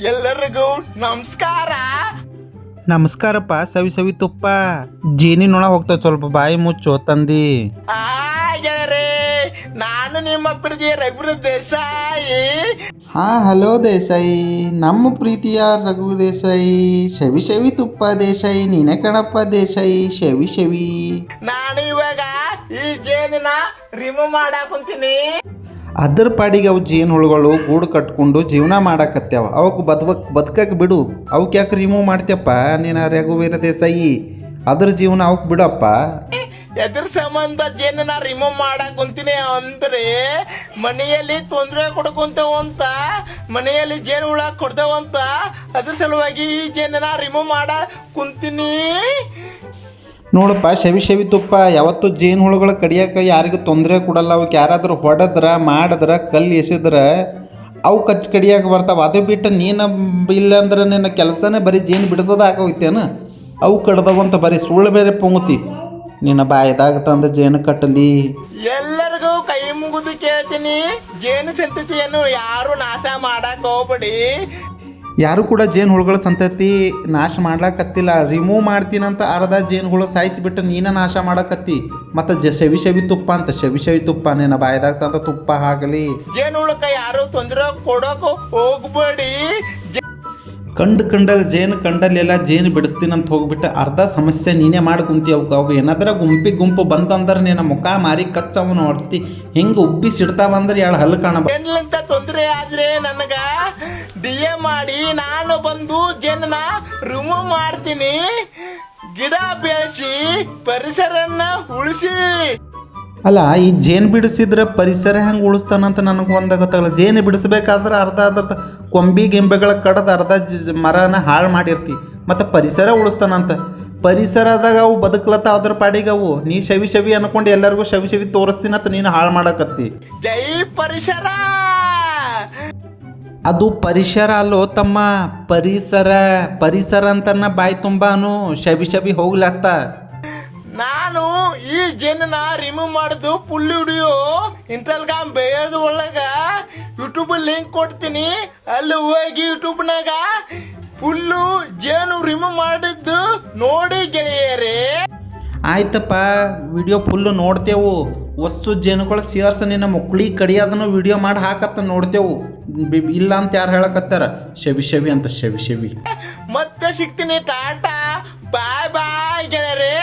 ಎಲ್ಲರಿಗೂ ನಮಸ್ಕಾರ. ನಮಸ್ಕಾರಪ್ಪ. ಸವಿ ಸವಿ ತುಪ್ಪ ಜೇನಿನೊಳ ಹೋಗ್ತಾವ, ಸ್ವಲ್ಪ ಬಾಯಿ ಮುಚ್ಚು ತಂದಿ. ಗೆಳರೆ, ನಾನು ನಿಮ್ಮ ಪ್ರೀತಿಯ ರಘು ದೇಸಾಯಿ. ಹಲೋ ದೇಸಾಯಿ, ನಮ್ಮ ಪ್ರೀತಿಯ ರಘು ದೇಸಾಯಿ. ಶವಿ ಶವಿ ತುಪ್ಪ ದೇಸಾಯಿ, ನೀನೆ ಕಣಪ್ಪ ದೇಸಾಯಿ. ಶವಿ ಶವಿ. ನಾನು ಇವಾಗ ಈ ಜೇನಿನ ರಿಮೂವ್ ಮಾಡಾಕ್ ಕುಂತೀನಿ. ಅದ್ರ ಪಾಡಿಗೆ ಅವು ಜೇನು ಹುಳುಗಳು ಗೂಡು ಕಟ್ಕೊಂಡು ಜೀವನ ಮಾಡಾಕತ್ಯಾವ. ಅವಕ್ಕೆ ಬದುಕಕ್ಕೆ ಬಿಡು. ಅವಕ್ಕೆ ಯಾಕೆ ರಿಮೂವ್ ಮಾಡ್ತೀಯಪ್ಪ ನೀನು ರಘುವೀರ ದೇಸಾಯಿ? ಅದ್ರ ಜೀವನ ಅವಕ್ಕೆ ಬಿಡಪ್ಪ. ಎದ್ರ ಸಂಬಂಧ ಜೇನನ್ನ ರಿಮೂವ್ ಮಾಡಾಕ್ ಕುಂತೀನಿ ಅಂದ್ರೆ ಮನೆಯಲ್ಲಿ ತೊಂದರೆ ಕೊಡ್ಕೊಂತವಂತ, ಮನೆಯಲ್ಲಿ ಜೇನು ಹುಳ ಕೊಡ್ತಾವಂತ. ಅದ್ರ ಸಲುವಾಗಿ ಈ ಜೇನನ್ನ ರಿಮೂವ್ ಮಾಡಾಕ್ ಕುಂತೀನಿ. ನೋಡಪ್ಪ, ಶವಿ ಶವಿ ತುಪ್ಪ ಯಾವತ್ತು ಜೇನು ಹುಳುಗಳು ಕಡಿಯೋಕೆ ಯಾರಿಗೂ ತೊಂದರೆ ಕೊಡಲ್ಲ. ಅವಕ್ಕೆ ಯಾರಾದರೂ ಹೊಡೆದ್ರೆ ಮಾಡಿದ್ರೆ ಕಲ್ಲು ಎಸೆದ್ರೆ ಅವು ಕಡಿಯೋಕೆ ಬರ್ತಾವೆ. ಅದು ಬಿಟ್ಟು ನೀನು ಇಲ್ಲಾಂದ್ರೆ ನಿನ್ನ ಕೆಲಸನೇ ಬರೀ ಜೇನು ಬಿಡಿಸೋದು ಹಾಕೋಗ್ತೇನು? ಅವು ಕಡ್ದವಂತ ಬರೀ ಸುಳ್ಳು ಬೇರೆ ಪೊಂಗುತಿ. ನಿನ್ನ ಬಾಯಿದಾಗ ತಂದು ಜೇನು ಕಟ್ಟಲಿ. ಎಲ್ಲರಿಗೂ ಕೈ ಮುಗಿದು ಕೇಳ್ತೀನಿ, ಜೇನು ಸಂತತಿಯನ್ನು ಯಾರು ನಾಶ ಮಾಡಕ್ ಹೋಗ್ಬೇಡಿ. ಯಾರು ಕೂಡ ಜೇನು ಹುಳುಗಳ ಸಂತತಿ ನಾಶ ಮಾಡ್ಲಾಕತ್ತಿಲ್ಲ. ರಿಮೂವ್ ಮಾಡ್ತೀನಂತ ಅರ್ಧ ಜೇನು ಹುಳು ಸಾಯಿಸಿಬಿಟ್ಟು ನೀನ ನಾಶ ಮಾಡಕತ್ತಿ. ಮತ್ತು ಶವಿ ಶವಿ ತುಪ್ಪ ಅಂತ, ಶವಿ ಶವಿ ತುಪ್ಪ ನಿನ್ನ ಬಾಯಿದಾಗ ತಂದ ತುಪ್ಪ ಆಗಲಿ. ಜೇನು ಹುಳಕ್ಕ ಯಾರು ತೊಂದರೆ ಕೊಡೋಕೆ ಹೋಗ್ಬೇಡಿ. ಕಂಡಲ್ಲಿ ಜೇನು ಕಂಡಲ್ಲೆಲ್ಲ ಜೇನು ಬಿಡಿಸ್ತೀನಂತ ಹೋಗ್ಬಿಟ್ಟು ಅರ್ಧ ಸಮಸ್ಯೆ ನೀನೇ ಮಾಡಿ ಕುಂತಿ. ಅವು ಏನಾದ್ರೆ ಗುಂಪು ಬಂತಂದ್ರೆ ನಿನ್ನ ಮುಖ ಮಾರಿ ಕಚ್ಚವ ನೋಡ್ತಿ. ಹಿಂಗೆ ಉಬ್ಬಿಸಿಡ್ತಾವಂದ್ರೆ ಎರಡು ಹಲ್ಲು ಕಾಣಬ. ಏನಿಲ್ಲಂತ ತೊಂದರೆ ಆದ್ರೆ ನನಗ DM ಮಾಡಿ ನಾನು ಬಂದು ಜೇನನ್ನ ರಿಮೂವ್ ಮಾಡ್ತೀನಿ. ಗಿಡ ಬೆಳೆಸಿ ಪರಿಸರನ್ನ ಉಳಿಸಿ. ಅಲ್ಲ, ಈ ಜೇನು ಬಿಡಿಸಿದ್ರೆ ಪರಿಸರ ಹೆಂಗೆ ಉಳಿಸ್ತಾನಂತ ನನಗೆ ಒಂದಾಗತ್ತಲ್ಲ. ಜೇನು ಬಿಡಿಸ್ಬೇಕಾದ್ರೆ ಅರ್ಧ ಕೊಂಬಿ ಗೆಂಬೆಗಳ ಕಡ್ದು ಅರ್ಧ ಮರನ ಹಾಳು ಮಾಡಿರ್ತಿ. ಮತ್ತು ಪರಿಸರ ಉಳಿಸ್ತಾನಂತ. ಪರಿಸರದಾಗ ಅವು ಬದುಕ್ಲತ್ತ ಅದ್ರ ಪಾಡಿಗೆ ಅವು. ನೀ ಶವಿ ಶವಿ ಅನ್ಕೊಂಡು ಎಲ್ಲರಿಗೂ ಶವಿ ಶವಿ ತೋರಿಸ್ತೀನಂತ ನೀನು ಹಾಳು ಮಾಡಕತ್ತಿ. ಜೈ ಪರಿಸರ. ಅದು ಪರಿಸರ ಅಲ್ಲೋ ತಮ್ಮ, ಪರಿಸರ ಅಂತನ್ನ ಬಾಯಿ ತುಂಬಾನು ಶವಿ ಶವಿ ಹೋಗ್ಲತ್ತ. ನಾನು ಈ ಜೇನನ್ನ ರಿಮೂವ್ ಮಾಡೋದು ಫುಲ್ ವಿಡಿಯೋ ಇನ್ಸ್ಟಾಗ್ರಾಮ್ ಬೇಯೋದು ಒಳಗ ಯೂಟ್ಯೂಬ್ ಲಿಂಕ್ ಕೊಡ್ತೀನಿ. ಅಲ್ಲಿ ಹೋಗಿ ಯೂಟ್ಯೂಬ್ನಾಗ ಫುಲ್ಲು ಜೇನು ರಿಮೂವ್ ಮಾಡಿದ್ದು ನೋಡಿ ಗೆಳೆಯರೇ. ಆಯ್ತಪ್ಪ, ವಿಡಿಯೋ ಫುಲ್ಲು ನೋಡ್ತೇವು. ವಸ್ತು ಜೇನುಗಳು ಸೇರ್ಸ ನಿನ್ನ ಮಕ್ಕಳಿ ಕಡಿಯೋದನ್ನು ವಿಡಿಯೋ ಮಾಡಿ ಹಾಕತ್ತ ನೋಡ್ತೇವು. ಇಲ್ಲ ಅಂತ ಯಾರು ಹೇಳಕತ್ತಾರ? ಶವಿ ಶವಿ ಅಂತ, ಶವಿ ಶವಿ. ಮತ್ತೆ ಸಿಗ್ತೀನಿ. ಟಾಟಾ, ಬಾಯ್ ಬಾಯ್ ಗೆಳೆಯರೇ.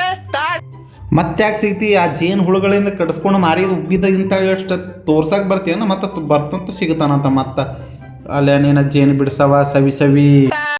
ಮತ್ತೆ ಯಾಕೆ ಸಿಗ್ತಿ? ಆ ಜೇನು ಹುಳುಗಳಿಂದ ಕಡಿಸ್ಕೊಂಡು ಮಾರಿದ ಉಬ್ಬಿದ ಇಂಥ ಎಷ್ಟು ತೋರ್ಸಕ್ಕೆ ಬರ್ತೀಯನ? ಮತ್ತೆ ಬರ್ತಂತ ಸಿಗ್ತಾನಂತ. ಮತ್ತೆ ಅಲ್ಲೇ ನೀನು ಜೇನು ಬಿಡಿಸವ ಸವಿ ಸವಿ.